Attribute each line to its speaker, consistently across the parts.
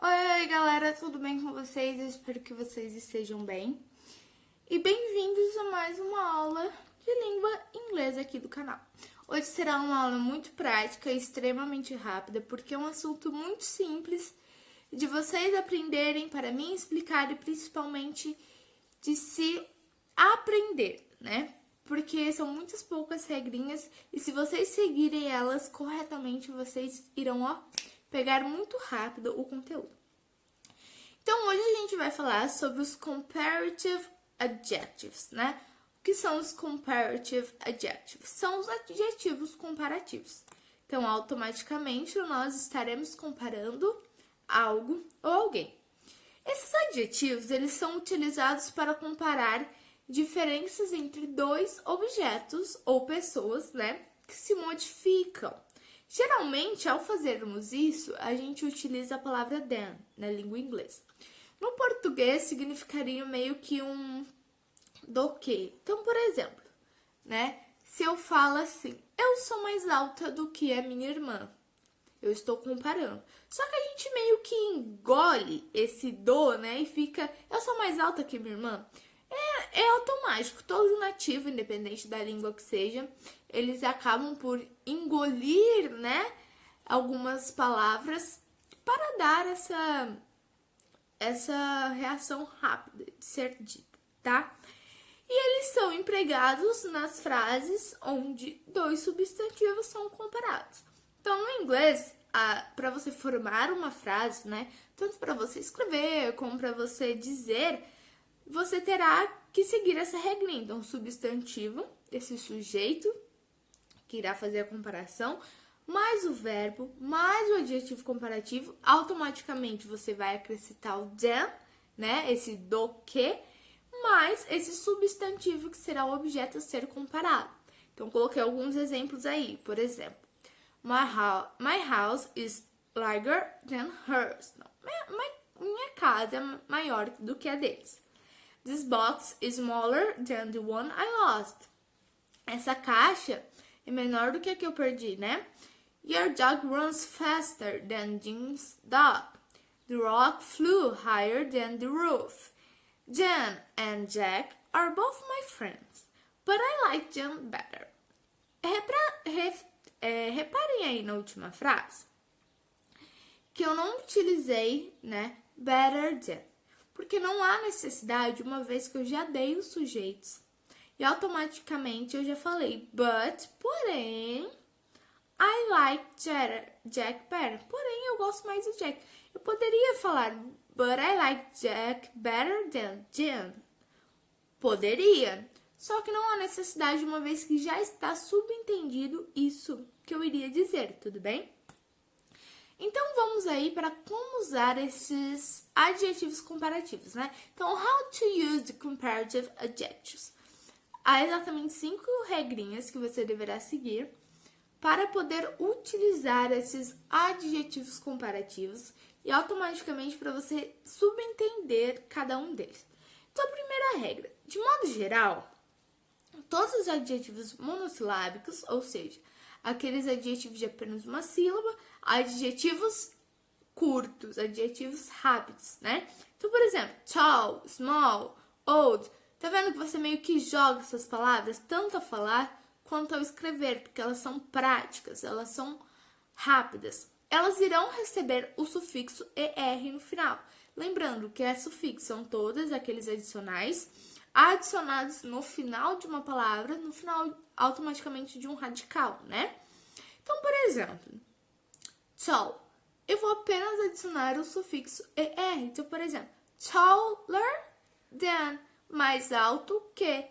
Speaker 1: Oi, galera, tudo bem com vocês? Eu espero que vocês estejam bem. E bem-vindos a mais uma aula de língua inglesa aqui do canal. Hoje será uma aula muito prática e extremamente rápida, porque é um assunto muito simples de vocês aprenderem, para mim explicar e principalmente de se aprender, né? Porque são muitas poucas regrinhas e se vocês seguirem elas corretamente, vocês irão, pegar muito rápido o conteúdo. Então, hoje a gente vai falar sobre os comparative adjectives, né? O que são os comparative adjectives? São os adjetivos comparativos. Então, automaticamente, nós estaremos comparando algo ou alguém. Esses adjetivos, eles são utilizados para comparar diferenças entre dois objetos ou pessoas, né? Que se modificam. Geralmente, ao fazermos isso, a gente utiliza a palavra than na língua inglesa. No português, significaria meio que um do que. Então, por exemplo, né? Se eu falo assim, eu sou mais alta do que a minha irmã. Eu estou comparando. Só que a gente meio que engole esse do, né? E fica, eu sou mais alta que minha irmã. É automático, todo nativo, independente da língua que seja, eles acabam por engolir, né, algumas palavras para dar essa reação rápida de ser dita, tá? E eles são empregados nas frases onde dois substantivos são comparados. Então, no inglês, para você formar uma frase, né, tanto para você escrever como para você dizer, você terá que seguir essa regrinha. Então, o substantivo, esse sujeito que irá fazer a comparação, mais o verbo, mais o adjetivo comparativo, automaticamente você vai acrescentar o than, né? Esse do que, mais esse substantivo que será o objeto a ser comparado. Então, coloquei alguns exemplos aí. Por exemplo, my house is larger than hers. Não, minha casa é maior do que a deles. This box is smaller than the one I lost. Essa caixa é menor do que a que eu perdi, né? Your dog runs faster than Jim's dog. The rock flew higher than the roof. Jan and Jack are both my friends, but I like Jan better. Reparem aí na última frase que eu não utilizei, né, better than. Porque não há necessidade, uma vez que eu já dei os sujeitos. E automaticamente eu já falei, but, porém, I like Jack better. Porém, eu gosto mais do Jack. Eu poderia falar, but I like Jack better than Jan. Poderia. Só que não há necessidade, uma vez que já está subentendido isso que eu iria dizer, tudo bem? Então, vamos aí para como usar esses adjetivos comparativos, né? Então, how to use the comparative adjectives. Há exatamente 5 regrinhas que você deverá seguir para poder utilizar esses adjetivos comparativos e automaticamente para você subentender cada um deles. Então, a primeira regra, de modo geral, todos os adjetivos monossilábicos, ou seja, aqueles adjetivos de apenas uma sílaba, adjetivos curtos, adjetivos rápidos, né? Então, por exemplo, tall, small, old. Tá vendo que você meio que joga essas palavras tanto ao falar quanto ao escrever, porque elas são práticas, elas são rápidas. Elas irão receber o sufixo ER no final. Lembrando que é sufixo, são todos aqueles adicionais adicionados no final de uma palavra, no final automaticamente de um radical, né? Então, por exemplo, tall, eu vou apenas adicionar o sufixo ER. Então, por exemplo, taller than, mais alto que.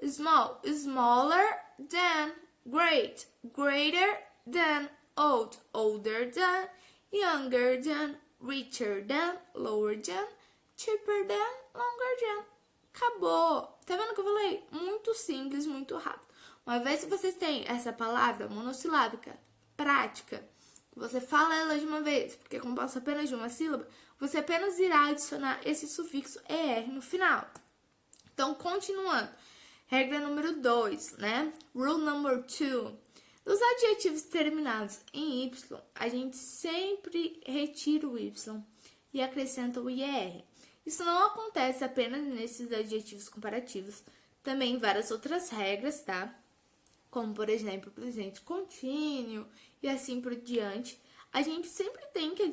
Speaker 1: Small, smaller than. Great, greater than. Old, older than. Younger than. Richer than. Lower than. Cheaper than. Longer than. Acabou. Tá vendo o que eu falei? Muito simples, muito rápido. Uma vez que vocês têm essa palavra monossilábica prática, você fala ela de uma vez, porque é composta apenas de uma sílaba, você apenas irá adicionar esse sufixo ER no final. Então, continuando. Regra número 2, né? Rule number 2. Dos adjetivos terminados em Y, a gente sempre retira o Y e acrescenta o IR. Isso não acontece apenas nesses adjetivos comparativos, também em várias outras regras, tá? Como, por exemplo, presente contínuo e assim por diante. A gente sempre tem que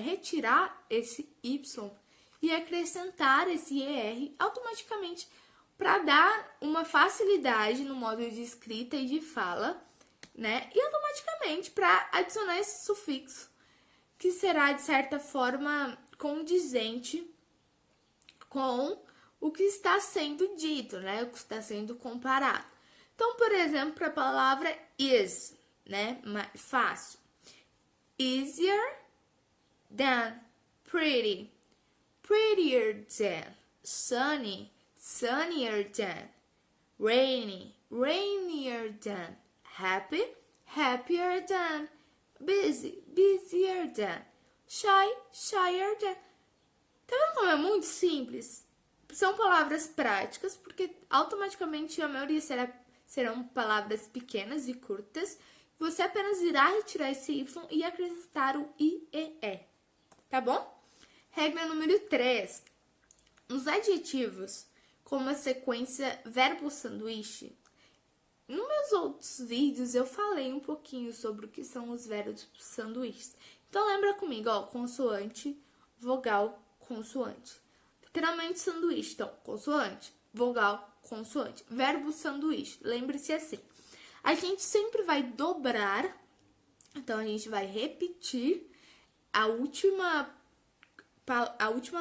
Speaker 1: retirar esse Y e acrescentar esse ER automaticamente para dar uma facilidade no modo de escrita e de fala, né? E automaticamente para adicionar esse sufixo, que será de certa forma condizente com o que está sendo dito, né? O que está sendo comparado. Então, por exemplo, para a palavra is, né? Fácil. Easier than, pretty, prettier than, sunny, sunnier than, rainy, rainier than, happy, happier than, busy, busier than, shy, shyer than. Tá vendo como é muito simples? São palavras práticas, porque automaticamente a maioria serão palavras pequenas e curtas. Você apenas irá retirar esse Y e acrescentar o IEE, tá bom? Regra número 3. Nos adjetivos, como a sequência verbo-sanduíche, nos meus outros vídeos eu falei um pouquinho sobre o que são os verbos sanduíches. Então lembra comigo, ó, consoante, vogal, consoante. Literalmente sanduíche, então, consoante, vogal, consoante. Verbo sanduíche, lembre-se assim. A gente sempre vai dobrar, então a gente vai repetir a última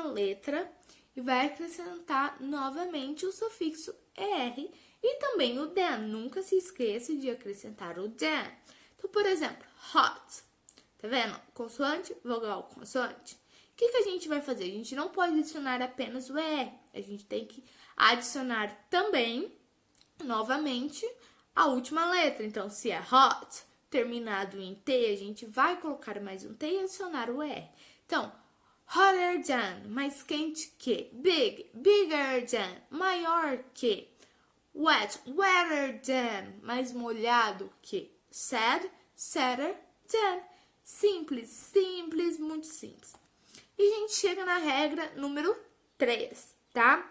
Speaker 1: letra e vai acrescentar novamente o sufixo ER e também o than. Nunca se esqueça de acrescentar o than. Então, por exemplo, hot. Tá vendo? Consoante, vogal, consoante. O que a gente vai fazer? A gente não pode adicionar apenas o ER. A gente tem que adicionar também, novamente, a última letra. Então, se é hot, terminado em T, a gente vai colocar mais um T e adicionar o ER. Então, hotter than, mais quente que. Big, bigger than, maior que. Wet, wetter than, mais molhado que. Sad, sadder than. Simples, simples, muito simples. E a gente chega na regra número 3, tá?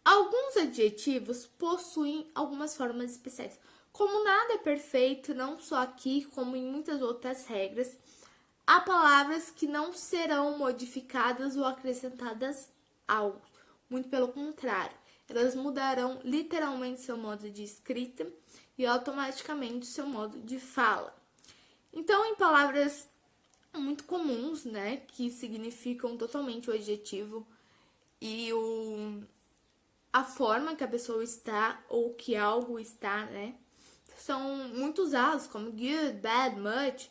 Speaker 1: Alguns adjetivos possuem algumas formas especiais. Como nada é perfeito, não só aqui, como em muitas outras regras, há palavras que não serão modificadas ou acrescentadas ao. Muito pelo contrário, elas mudarão literalmente seu modo de escrita e automaticamente seu modo de fala. Então, em palavras muito comuns, né, que significam totalmente o adjetivo e a forma que a pessoa está ou que algo está, né, são muito usados, como good, bad, much.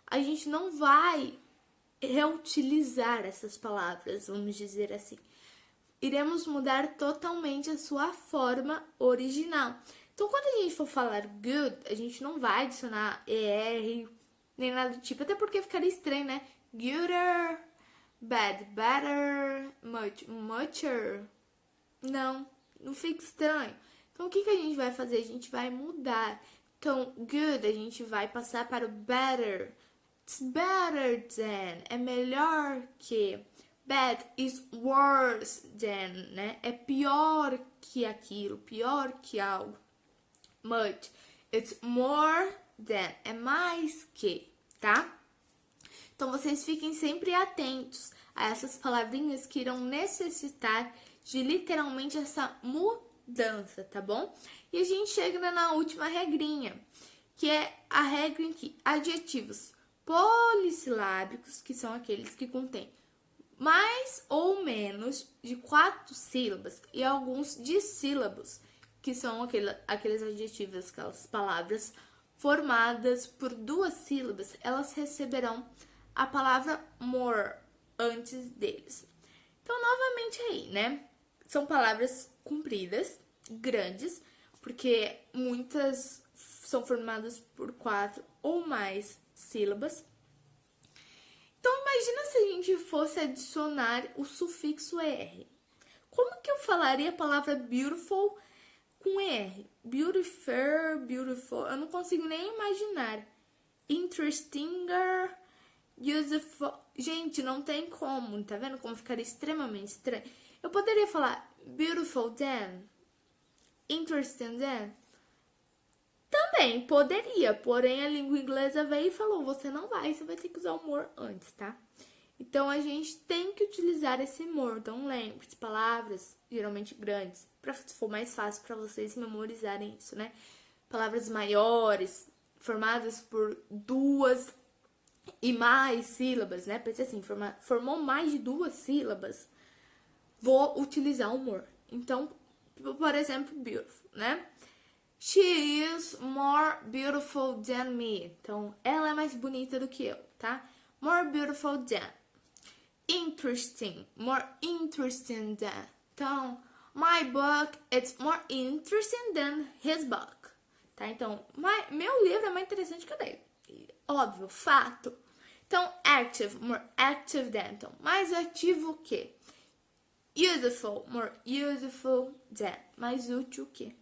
Speaker 1: A gente não vai reutilizar essas palavras, vamos dizer assim. Iremos mudar totalmente a sua forma original. Então, quando a gente for falar good, a gente não vai adicionar ER, nem nada do tipo, até porque ficaria estranho, né? Gooder, bad, better, much, mucher. Não fica estranho. Então, o que a gente vai fazer? A gente vai mudar. Então, good, a gente vai passar para o better. It's better than, é melhor que. Bad is worse than, né? É pior que aquilo, pior que algo. Much, it's more than, é mais que, tá? Então, vocês fiquem sempre atentos a essas palavrinhas que irão necessitar de literalmente essa mudança, tá bom? E a gente chega na última regrinha, que é a regra em que adjetivos polissilábicos, que são aqueles que contêm mais ou menos de 4 sílabas, e alguns dissílabos, que são aqueles adjetivos, aquelas palavras formadas por 2 sílabas, elas receberão a palavra more antes deles. Então, novamente aí, né? São palavras compridas, grandes, porque muitas são formadas por 4 ou mais sílabas. Então, imagina se a gente fosse adicionar o sufixo ER. Como que eu falaria a palavra beautiful com ER? Beautiful, beautiful. Eu não consigo nem imaginar. Interestinger, useful. Gente, não tem como, tá vendo como ficaria extremamente estranho? Eu poderia falar beautiful than, interesting than. Também poderia, porém a língua inglesa veio e falou, você não vai, você vai ter que usar o more antes, tá? Então a gente tem que utilizar esse more. Então lembre-se, palavras geralmente grandes, para for mais fácil para vocês memorizarem isso, né? Palavras maiores, formadas por 2 e mais sílabas, né? Pensei assim, formou mais de 2 sílabas, vou utilizar o more. Então, por exemplo, beautiful, né? She is more beautiful than me. Então, ela é mais bonita do que eu, tá? More beautiful than. Interesting, more interesting than. Então, my book is more interesting than his book. Tá? Então, meu livro é mais interessante que o dele. Óbvio, fato. Então, active, more active than. Então, mais ativo que. Useful, more useful than. Mais útil que.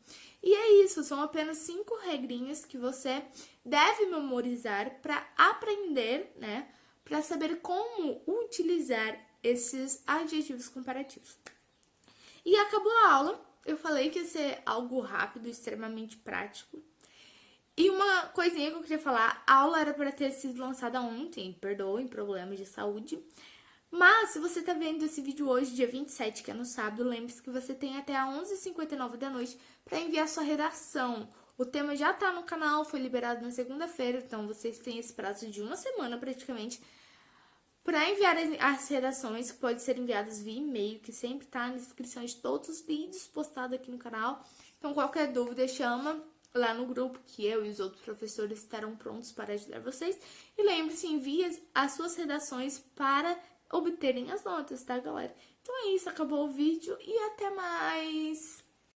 Speaker 1: E é isso, são apenas 5 regrinhas que você deve memorizar para aprender, né? Para saber como utilizar esses adjetivos comparativos. E acabou a aula. Eu falei que ia ser algo rápido, extremamente prático. E uma coisinha que eu queria falar, a aula era para ter sido lançada ontem, perdoem, problemas de saúde. Mas, se você tá vendo esse vídeo hoje, dia 27, que é no sábado, lembre-se que você tem até às 11h59 da noite para enviar sua redação. O tema já tá no canal, foi liberado na segunda-feira, então vocês têm esse prazo de 1 semana praticamente para enviar as redações, que podem ser enviadas via e-mail, que sempre tá na descrição de todos os vídeos postados aqui no canal. Então, qualquer dúvida, chama lá no grupo, que eu e os outros professores estarão prontos para ajudar vocês. E lembre-se, envie as suas redações para obterem as notas, tá, galera? Então é isso, acabou o vídeo e até mais!